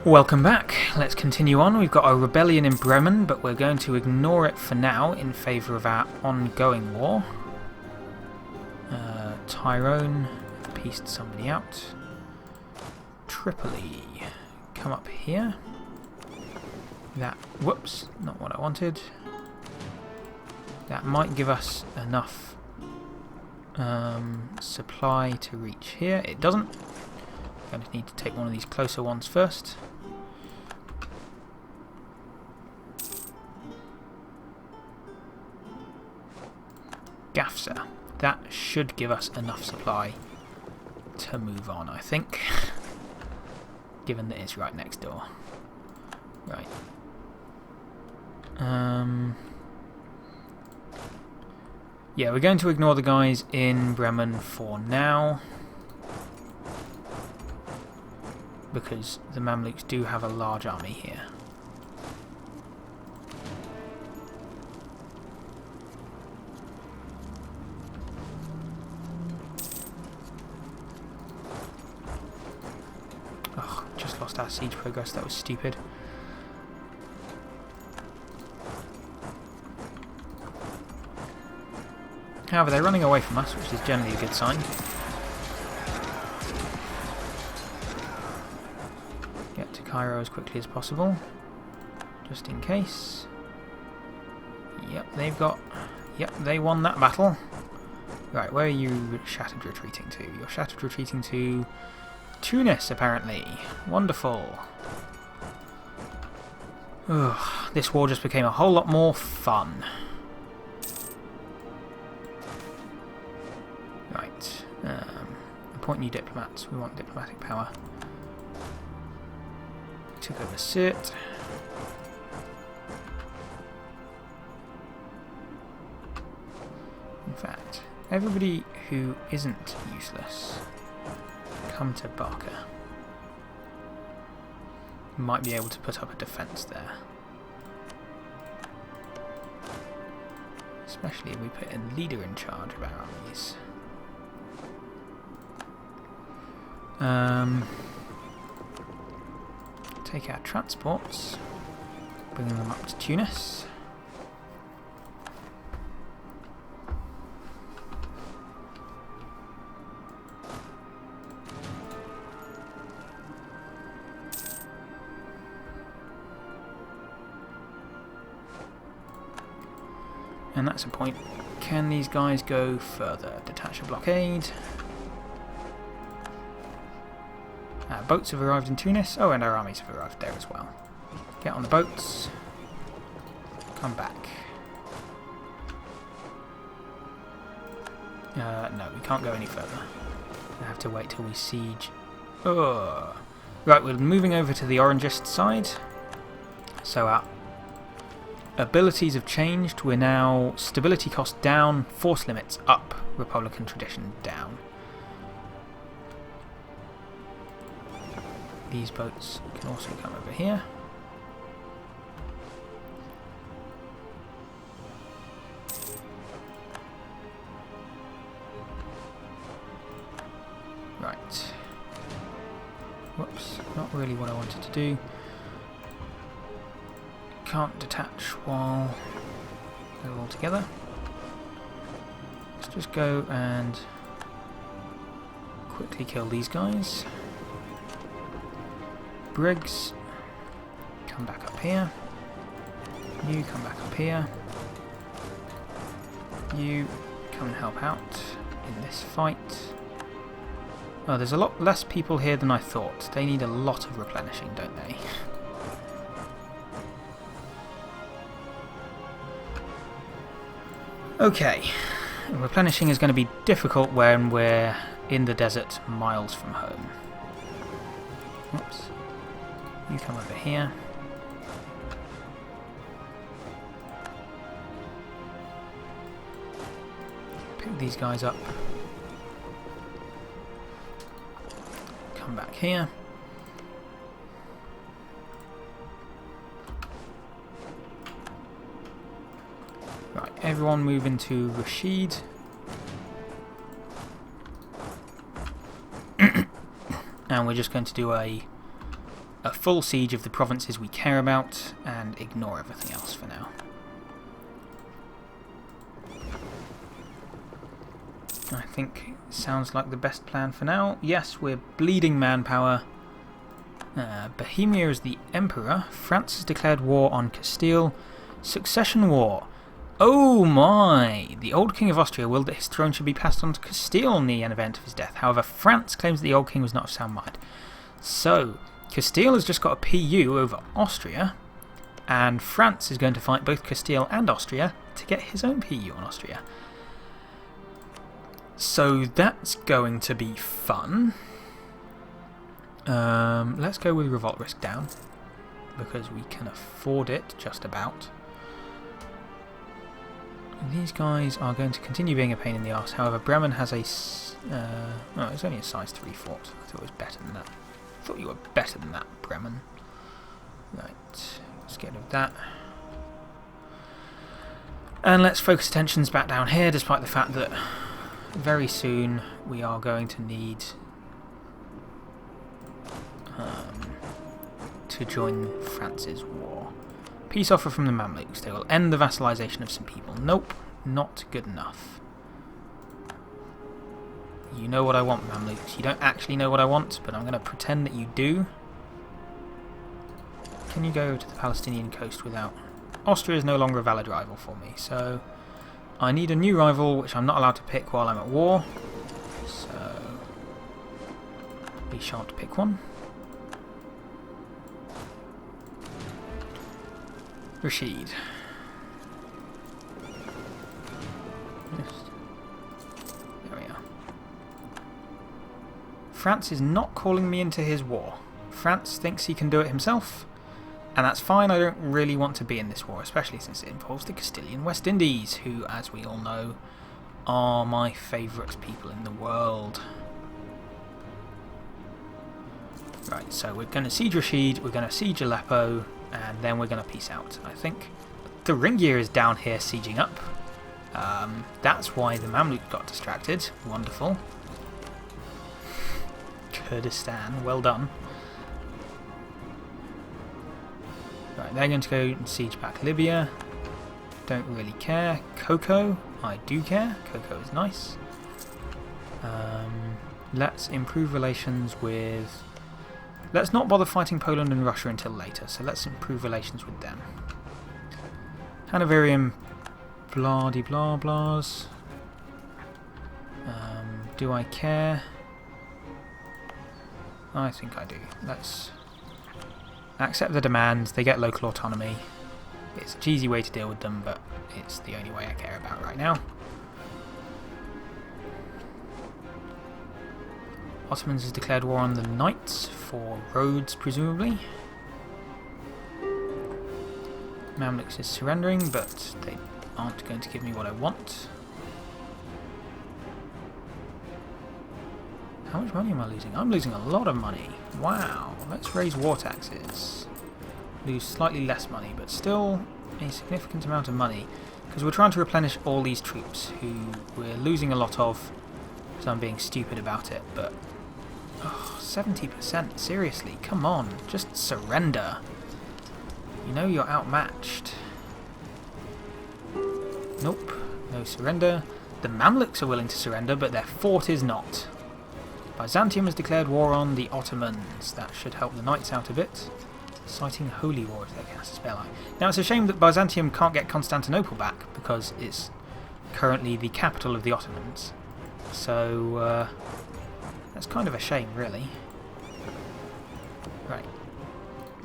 Welcome back. Let's continue on. We've got a rebellion in Bremen, but we're going to ignore it for now in favour of our ongoing war. Tyrone, pieced somebody out. Tripoli, come up here. That, whoops, not what I wanted. That might give us enough supply to reach here. It doesn't. Going to need to take one of these closer ones first. Gafsa. That should give us enough supply to move on, I think. Given that it's right next door. Right. Yeah, we're going to ignore the guys in Bremen for now. Because the Mamluks do have a large army here. Oh, just lost our siege progress, that was stupid. However, they're running away from us, which is generally a good sign. Get to Cairo as quickly as possible, just in case. Yep, they've got... Yep, they won that battle. Right, where are you shattered retreating to? You're shattered retreating to Tunis, apparently. Wonderful. Ugh, this war just became a whole lot more fun. Right. Appoint new diplomats. We want diplomatic power. Took over Sirte. In fact, everybody who isn't useless, come to Barca. Might be able to put up a defence there. Especially if we put a leader in charge of our armies. Take our transports, bring them up to Tunis. And that's a point. Can these guys go further? Detach a blockade. Our boats have arrived in Tunis. Oh, and our armies have arrived there as well. Get on the boats. Come back. No, we can't go any further. I have to wait till we siege. Ugh. Right, we're moving over to the Orangist side. So our abilities have changed. We're now stability cost down, force limits up, Republican tradition down. These boats can also come over here. Right. Whoops, not really what I wanted to do. Can't detach while they're all together. Let's just go and quickly kill these guys. Briggs, come back up here. You come back up here. You come and help out in this fight. Oh, there's a lot less people here than I thought. They need a lot of replenishing, don't they? Okay, replenishing is going to be difficult when we're in the desert miles from home. Oops. You come over here. Pick these guys up. Come back here. Right, everyone move into Rashid. And we're just going to do a a full siege of the provinces we care about and ignore everything else for now. I think it sounds like the best plan for now. Yes, we're bleeding manpower. Bohemia is the emperor. France has declared war on Castile. Succession war. Oh my! The old king of Austria willed that his throne should be passed on to Castile in the event of his death. However, France claims that the old king was not of sound mind. So, Castile has just got a PU over Austria, and France is going to fight both Castile and Austria to get his own PU on Austria. So that's going to be fun. Let's go with revolt risk down, because we can afford it just about. These guys are going to continue being a pain in the arse. However, Bremen has a... it's only a size 3 fort. I thought it was better than that. I thought you were better than that, Bremen. Right, let's get rid of that. And let's focus attentions back down here, despite the fact that very soon we are going to need to join France's war. Peace offer from the Mamluks. They will end the vassalization of some people. Nope, not good enough. You know what I want, Mamluks. You don't actually know what I want, but I'm going to pretend that you do. Can you go to the Palestinian coast without... Austria is no longer a valid rival for me, so I need a new rival, which I'm not allowed to pick while I'm at war. So we shan't pick one. Rashid. There we are. France is not calling me into his war. France thinks he can do it himself, and that's fine. I don't really want to be in this war, especially since it involves the Castilian West Indies, who, as we all know, are my favourite people in the world. Right, so we're going to siege Rashid, we're going to siege Aleppo, and then we're going to peace out, I think. The Ringgear is down here sieging up. That's why the Mamluk got distracted. Wonderful. Kurdistan, well done. Right, they're going to go and siege back Libya. Don't really care. Cocoa, I do care. Cocoa is nice. Let's improve relations with... Let's not bother fighting Poland and Russia until later, so let's improve relations with them. Hanoverian blah-de-blah-blahs. Do I care? I think I do. Let's accept the demands. They get local autonomy. It's a cheesy way to deal with them, but it's the only way I care about right now. Ottomans has declared war on the Knights for roads, presumably. Mamluks is surrendering, but they aren't going to give me what I want. How much money am I losing? I'm losing a lot of money. Wow. Let's raise war taxes. Lose slightly less money, but still a significant amount of money, because we're trying to replenish all these troops who we're losing a lot of, so I'm being stupid about it, but... Oh, 70%, seriously, come on, just surrender. You know you're outmatched. Nope, no surrender. The Mamluks are willing to surrender, but their fort is not. Byzantium has declared war on the Ottomans. That should help the Knights out a bit. Citing holy war as their casus belli. Now it's a shame that Byzantium can't get Constantinople back, because it's currently the capital of the Ottomans. So, that's kind of a shame, really. Right.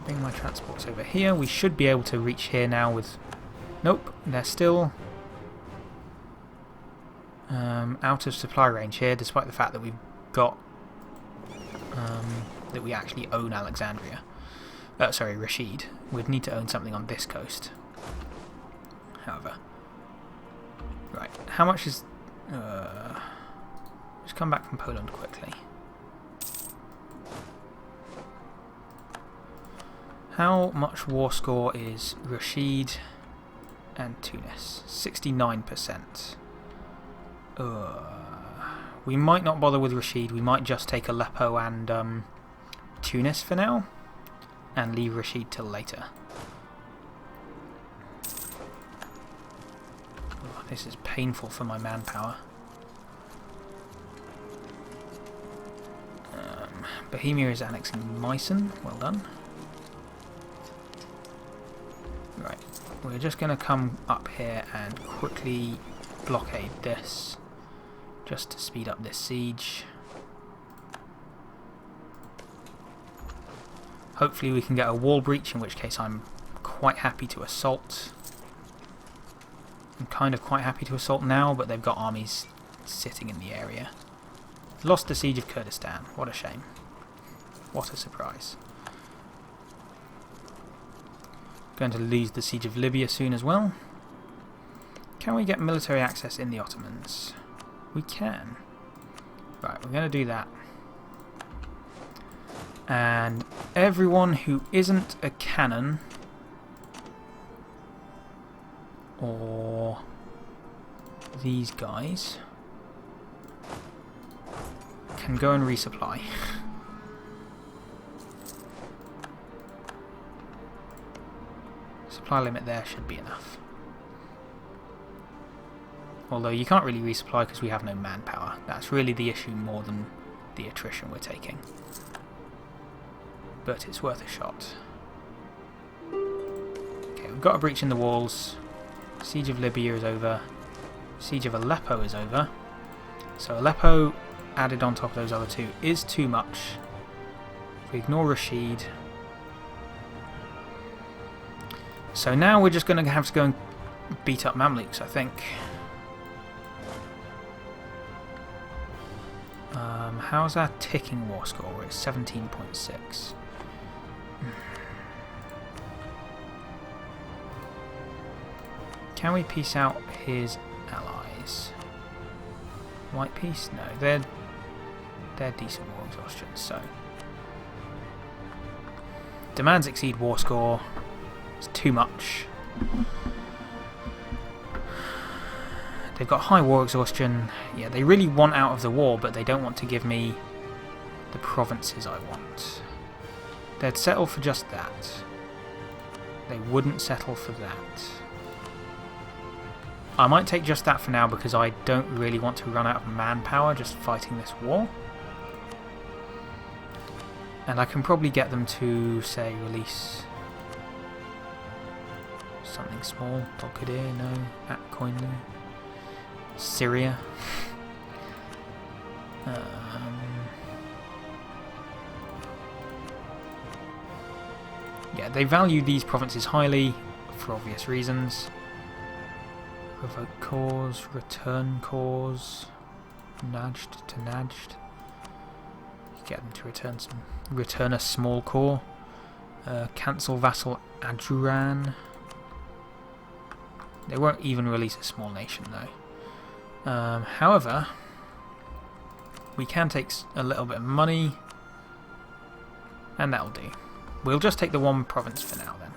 Bring my transports over here. We should be able to reach here now with... Nope, they're still out of supply range here, despite the fact that we've got... that we actually own Alexandria. Sorry, Rashid. We'd need to own something on this coast. However. Right, how much is... Just come back from Poland quickly. How much war score is Rashid and Tunis? 69%. We might not bother with Rashid. We might just take Aleppo and Tunis for now. and leave Rashid till later. Oh, this is painful for my manpower. Bohemia is annexing Meissen. Well done. Right, we're just going to come up here and quickly blockade this, just to speed up this siege. Hopefully we can get a wall breach, in which case I'm quite happy to assault. I'm kind of quite happy to assault now, but they've got armies sitting in the area. Lost the siege of Kurdistan. What a shame. What a surprise. Going to lose the siege of Libya soon as well. Can we get military access in the Ottomans? We can. Right, we're going to do that. And everyone who isn't a cannon or these guys can go and resupply. Supply limit there should be enough. Although you can't really resupply because we have no manpower. That's really the issue more than the attrition we're taking. But it's worth a shot. Okay, we've got a breach in the walls. Siege of Libya is over. Siege of Aleppo is over. So Aleppo added on top of those other two is too much. If we ignore Rashid. So now we're just going to have to go and beat up Mamluks, I think. How's our ticking war score? We're at 17.6. Can we piece out his allies? White peace? No, they're decent war exhaustion, so. Demands exceed war score. It's too much. They've got high war exhaustion. Yeah, they really want out of the war, but they don't want to give me the provinces I want. They'd settle for just that. They wouldn't settle for that. I might take just that for now because I don't really want to run out of manpower just fighting this war. And I can probably get them to, say, release something small. Balkadir, no. Atkoinlu. Syria. Yeah, they value these provinces highly for obvious reasons. Revoke cause, return cause, nudged to nudged. Get them to return a small core. Cancel vassal Adjuran. They won't even release a small nation though. However, we can take a little bit of money, and that'll do. We'll just take the one province for now then.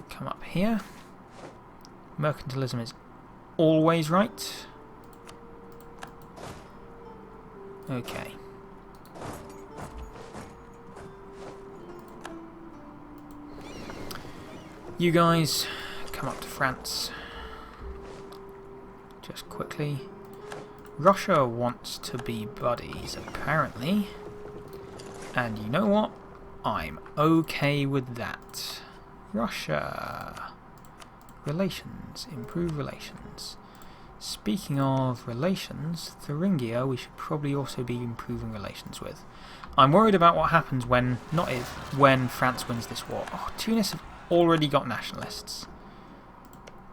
Come up here. Mercantilism is always right. Okay. You guys come up to France. Just quickly. Russia wants to be buddies, apparently. And you know what? I'm okay with that. Russia. Relations. Improve relations. Speaking of relations, Thuringia we should probably also be improving relations with. I'm worried about what happens when, not if, when France wins this war. Oh, Tunis have already got nationalists.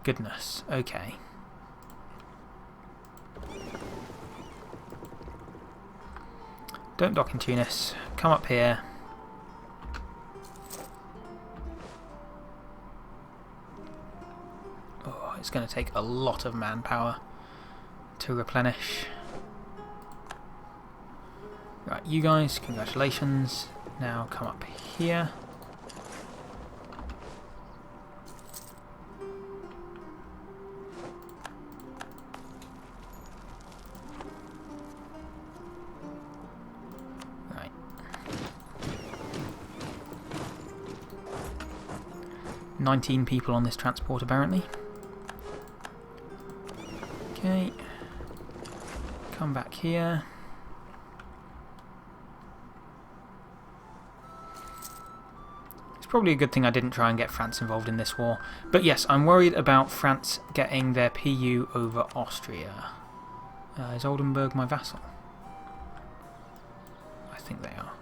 Goodness. Okay. Don't dock in Tunis. Come up here. Oh, it's going to take a lot of manpower to replenish. Right, you guys, congratulations. Now come up here. 19 people on this transport apparently. Okay. Come back here. It's probably a good thing I didn't try and get France involved in this war. But yes, I'm worried about France getting their PU over Austria. Is Oldenburg my vassal? I think they are.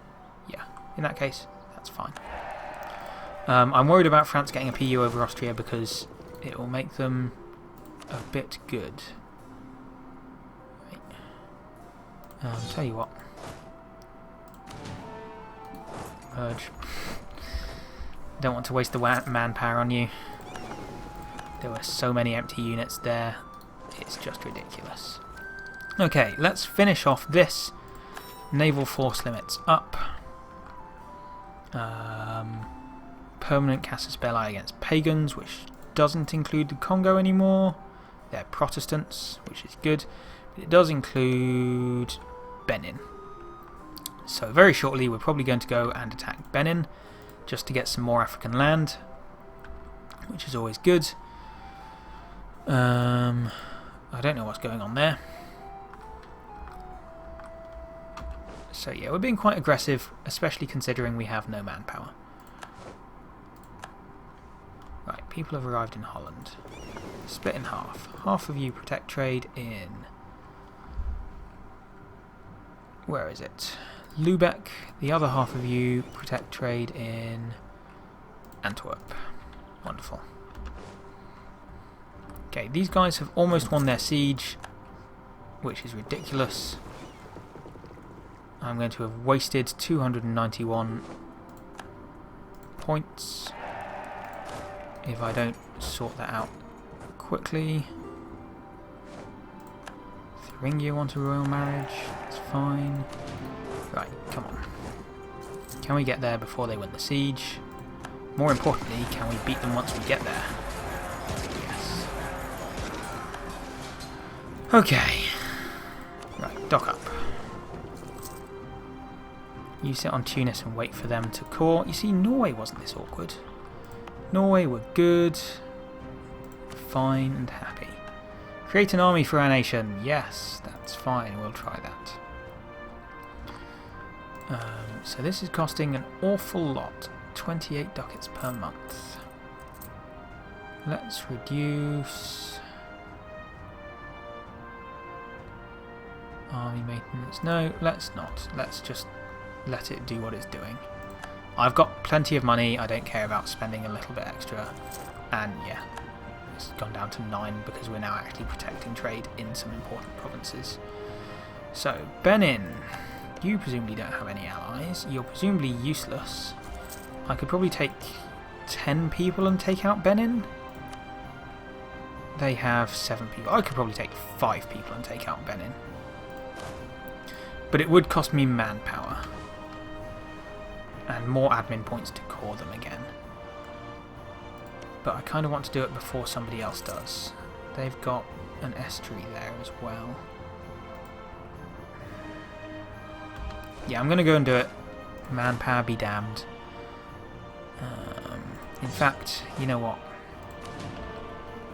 Yeah, in that case, that's fine. I'm worried about France getting a PU over Austria because it will make them a bit good. Tell you what. Merge. Don't want to waste the manpower on you. There were so many empty units there. It's just ridiculous. Okay, let's finish off this. Naval force limits up. Permanent casus belli against pagans, which doesn't include the Congo anymore. They're Protestants, which is good. But it does include Benin. So very shortly we're probably going to go and attack Benin just to get some more African land, which is always good. I don't know what's going on there. So yeah, we're being quite aggressive, especially considering we have no manpower. Right, people have arrived in Holland. Split in half. Half of you protect trade in... Where is it? Lubeck. The other half of you protect trade in Antwerp. Wonderful. Okay, these guys have almost won their siege, which is ridiculous. I'm going to have wasted 291 points if I don't sort that out quickly. Thuringia want a royal marriage, that's fine. Right, come on. Can we get there before they win the siege? More importantly, can we beat them once we get there? Yes. Okay. Right, dock up. You sit on Tunis and wait for them to call. You see, Norway wasn't this awkward. Norway were good, fine and happy. Create an army for our nation. Yes, that's fine. We'll try that. So this is costing an awful lot. 28 ducats per month. Let's reduce... Army maintenance. No, let's not. Let's just let it do what it's doing. I've got plenty of money. I don't care about spending a little bit extra. And yeah, it's gone down to 9 because we're now actually protecting trade in some important provinces. So, Benin. You presumably don't have any allies. You're presumably useless. I could probably take 10 people and take out Benin. They have 7 people. I could probably take 5 people and take out Benin. But it would cost me manpower. And more admin points to core them again. But I kind of want to do it before somebody else does. They've got an estuary there as well. Yeah, I'm going to go and do it. Manpower be damned. In fact, you know what?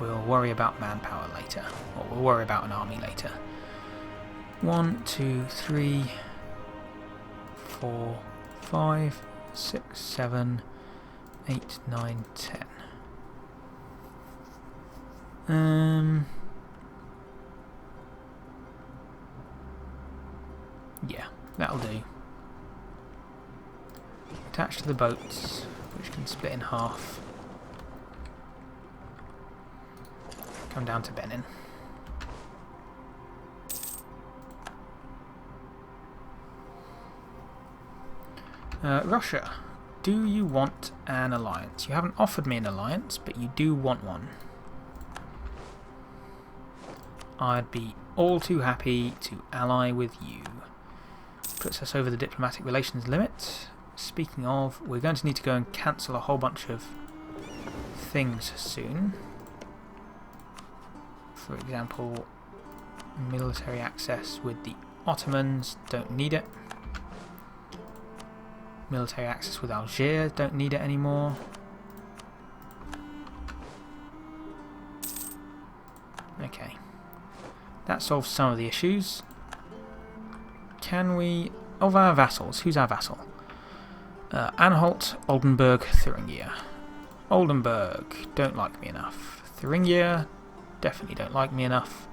We'll worry about manpower later. Or we'll worry about an army later. 1, 2, 3, 4, 5, 6, 7, 8, 9, 10. Yeah, that'll do. Attach to the boats, which can split in half. Come down to Benin. Russia, do you want an alliance? You haven't offered me an alliance, but you do want one. I'd be all too happy to ally with you. Puts us over the diplomatic relations limit. Speaking of, we're going to need to go and cancel a whole bunch of things soon. For example, military access with the Ottomans, don't need it. Military access with Algiers, don't need it anymore. That solves some of the issues. Can we... Of our vassals, who's our vassal? Anhalt, Oldenburg, Thuringia. Oldenburg, don't like me enough. Thuringia, definitely don't like me enough.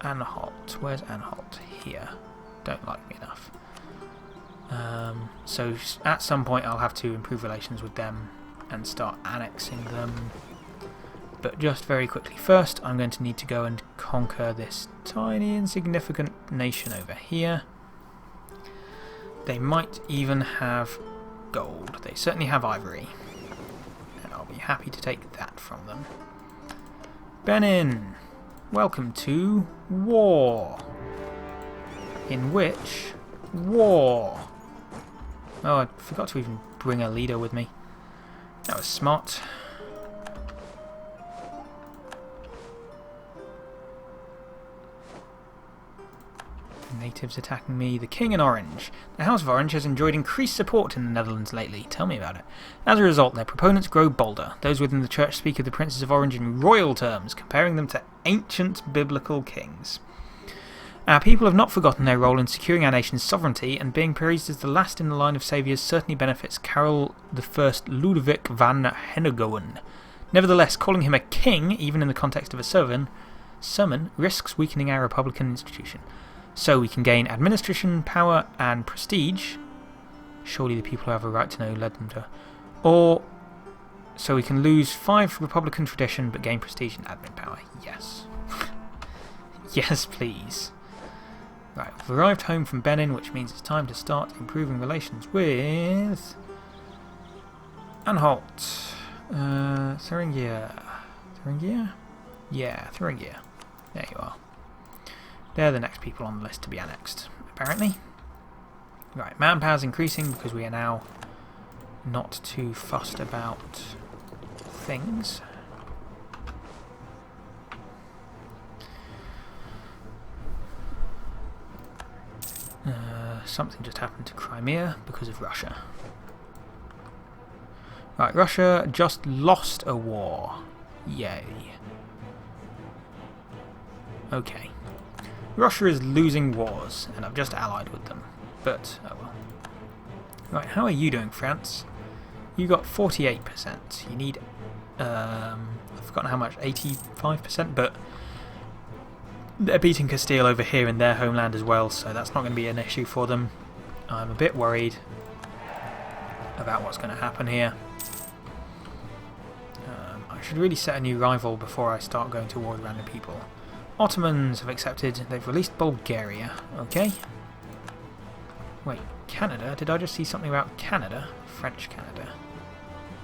Anhalt, where's Anhalt? Here. Don't like me enough. So at some point I'll have to improve relations with them and start annexing them. But just very quickly, first I'm going to need to go and conquer this tiny insignificant nation over here. They might even have gold. They certainly have ivory. And I'll be happy to take that from them. Benin, welcome to war. In which war? Oh, I forgot to even bring a leader with me. That was smart. Natives attacking me. The King in Orange. The House of Orange has enjoyed increased support in the Netherlands lately. Tell me about it. As a result, their proponents grow bolder. Those within the church speak of the Princes of Orange in royal terms, comparing them to ancient biblical kings. Our people have not forgotten their role in securing our nation's sovereignty, and being praised as the last in the line of saviours certainly benefits Karel I Ludovic van Hennegowen. Nevertheless, calling him a king, even in the context of a sermon, risks weakening our republican institution. So we can gain administration, power, and prestige. Surely the people who have a right to know led them to. Or, so we can lose 5 republican tradition but gain prestige and admin power. Yes. Yes, please. Right, we've arrived home from Benin, which means it's time to start improving relations with Anhalt. Thuringia. Thuringia? Yeah, Thuringia. There you are. They're the next people on the list to be annexed, apparently. Right, manpower's increasing because we are now not too fussed about things. Something just happened to Crimea because of Russia. Right, Russia just lost a war. Yay. Okay. Russia is losing wars, and I've just allied with them. But, oh well. Right, how are you doing, France? You got 48%. You need, I've forgotten how much, 85%, but they're beating Castile over here in their homeland as well, so that's not going to be an issue for them. I'm a bit worried about what's going to happen here. I should really set a new rival before I start going to war with random people. Ottomans have accepted. They've released Bulgaria. Okay. Wait, Canada? Did I just see something about Canada? French Canada.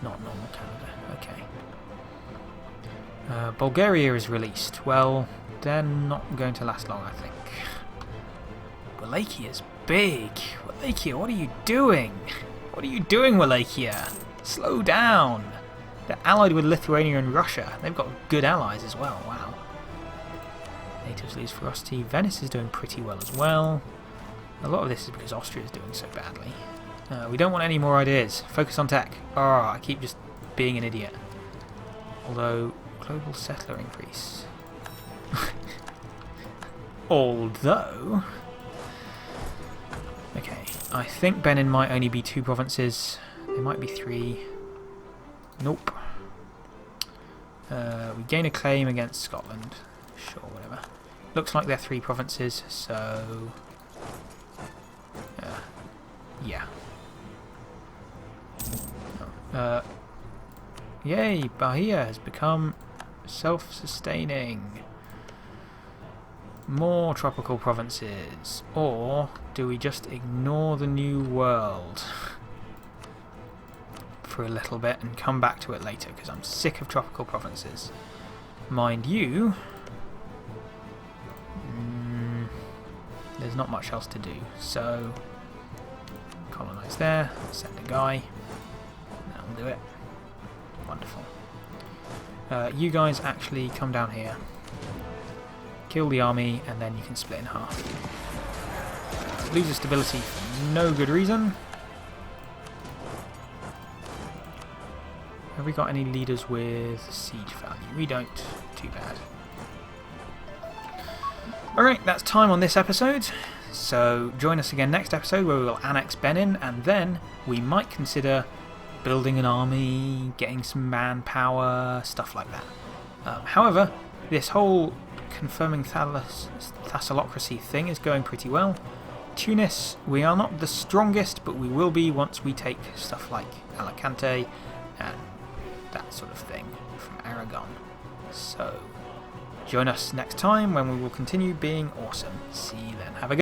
Not normal Canada. Okay. Bulgaria is released. Well, they're not going to last long, I think. Walachia's big. Wallachia, what are you doing? What are you doing, Wallachia? Slow down. They're allied with Lithuania and Russia. They've got good allies as well. Wow. Natives lose ferocity. Venice is doing pretty well as well. A lot of this is because Austria is doing so badly. We don't want any more ideas. Focus on tech. Oh, I keep just being an idiot. Although, global settler increase. Although... Okay, I think Benin might only be 2 provinces. They might be 3. Nope. We gain a claim against Scotland. Sure, whatever. Looks like they're 3 provinces, so... yeah. Yay! Bahia has become self-sustaining. More tropical provinces. Or do we just ignore the New World for a little bit and come back to it later, because I'm sick of tropical provinces. Mind you, there's not much else to do, so colonise there, send a guy, that'll do it. Wonderful. You guys actually come down here, kill the army, and then you can split in half. Loses stability for no good reason. Have we got any leaders with siege value? We don't. Too bad. Alright, that's time on this episode. So join us again next episode where we will annex Benin, and then we might consider building an army, getting some manpower, stuff like that. However, this whole confirming Thessalocracy thing is going pretty well. Tunis, we are not the strongest, but we will be once we take stuff like Alicante and that sort of thing from Aragon. So join us next time when we will continue being awesome. See you then. Have a good